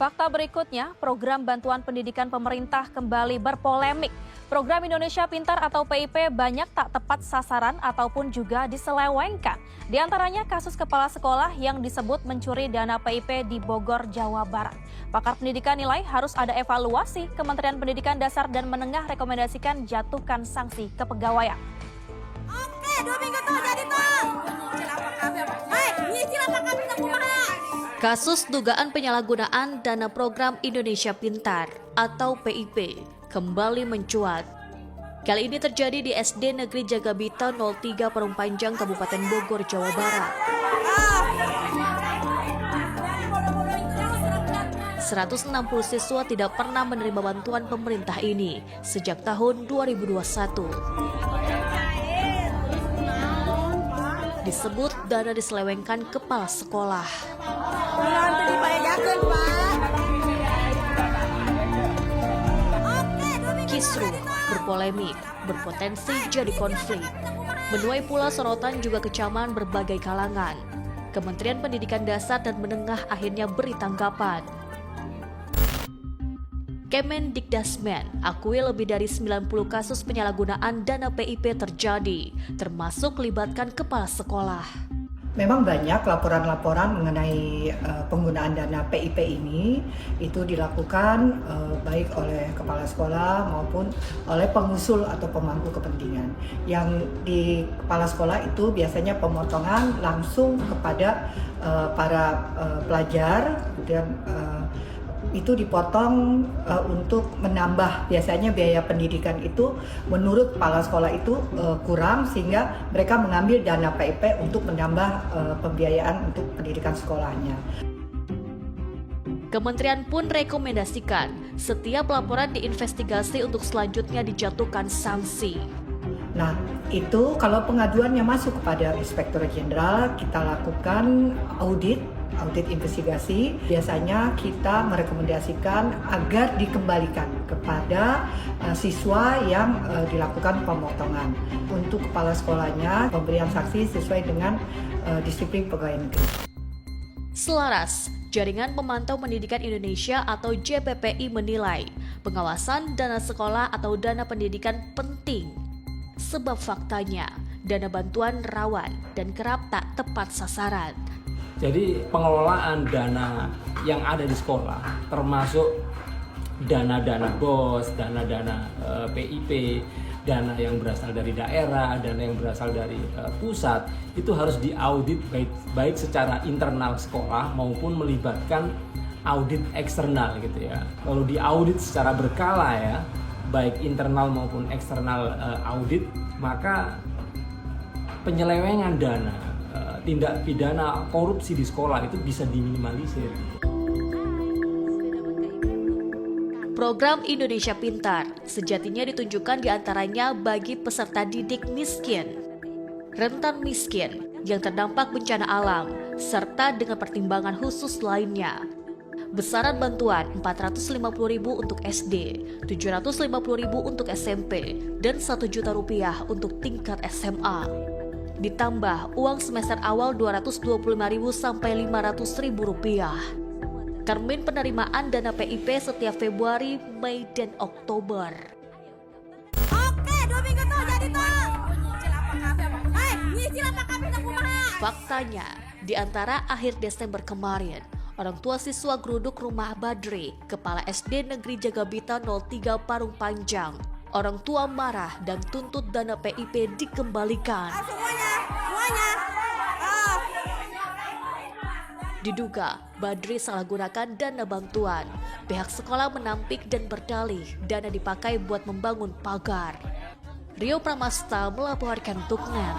Fakta berikutnya, program bantuan pendidikan pemerintah kembali berpolemik. Program Indonesia Pintar atau PIP banyak tak tepat sasaran ataupun juga diselewengkan. Di antaranya kasus kepala sekolah yang disebut mencuri dana PIP di Bogor, Jawa Barat. Pakar pendidikan nilai harus ada evaluasi. Kementerian Pendidikan Dasar dan Menengah rekomendasikan jatuhkan sanksi kepegawaian. Oke, 2 minggu tuh jadi tuh. Nyicil apa kami kumaha? Kasus dugaan penyalahgunaan dana program Indonesia Pintar atau PIP kembali mencuat. Kali ini terjadi di SD Negeri Jagabita 03 Parung Panjang, Kabupaten Bogor, Jawa Barat. 160 siswa tidak pernah menerima bantuan pemerintah ini sejak tahun 2021. Disebut dana diselewengkan kepala sekolah. Kisruh, berpolemik, berpotensi jadi konflik. Menuai pula sorotan juga kecaman berbagai kalangan. Kementerian Pendidikan Dasar dan Menengah akhirnya beri tanggapan. Kemendikdasmen akui lebih dari 90 kasus penyalahgunaan dana PIP terjadi, termasuk libatkan kepala sekolah. Memang banyak laporan-laporan mengenai penggunaan dana PIP ini, itu dilakukan baik oleh kepala sekolah maupun oleh pengusul atau pemangku kepentingan. Yang di kepala sekolah itu biasanya pemotongan langsung kepada para pelajar, dan itu dipotong untuk menambah, biasanya biaya pendidikan itu menurut kepala sekolah itu kurang, sehingga mereka mengambil dana PIP untuk menambah pembiayaan untuk pendidikan sekolahnya. Kementerian pun rekomendasikan setiap laporan diinvestigasi untuk selanjutnya dijatuhkan sanksi. Nah, itu kalau pengaduannya masuk kepada Inspektur Jenderal, kita lakukan audit investigasi. Biasanya kita merekomendasikan agar dikembalikan kepada siswa yang dilakukan pemotongan. Untuk kepala sekolahnya, pemberian sanksi sesuai dengan disiplin pegawai negeri. Selaras, Jaringan Pemantau Pendidikan Indonesia atau JPPI menilai pengawasan dana sekolah atau dana pendidikan penting. Sebab faktanya, dana bantuan rawan dan kerap tak tepat sasaran. Jadi pengelolaan dana yang ada di sekolah, termasuk dana-dana BOS, dana-dana PIP, dana yang berasal dari daerah, dana yang berasal dari pusat, itu harus diaudit baik secara internal sekolah maupun melibatkan audit eksternal gitu ya. Kalau diaudit secara berkala ya, baik internal maupun eksternal audit, maka penyelewengan dana, tindak pidana korupsi di sekolah itu bisa diminimalisir. Program Indonesia Pintar sejatinya ditunjukkan diantaranya bagi peserta didik miskin, rentan miskin, yang terdampak bencana alam, serta dengan pertimbangan khusus lainnya. Besaran bantuan Rp450.000 untuk SD, Rp750.000 untuk SMP, dan Rp1.000.000 untuk tingkat SMA. Ditambah uang semester awal Rp225.000 sampai Rp500.000. Termin penerimaan dana PIP setiap Februari, Mei, dan Oktober. Oke, 2 minggu tuh jadi tuh. Nyicil apa kami kumaha? Faktanya, di antara akhir Desember kemarin, orang tua siswa geruduk rumah Badri, kepala SD Negeri Jagabita 03 Parung Panjang. Orang tua marah dan tuntut dana PIP dikembalikan. Semuanya. Diduga Badri salah gunakan dana bantuan. Pihak sekolah menampik dan berdalih dana dipakai buat membangun pagar. Rio Pramasta melaporkan untuk NET.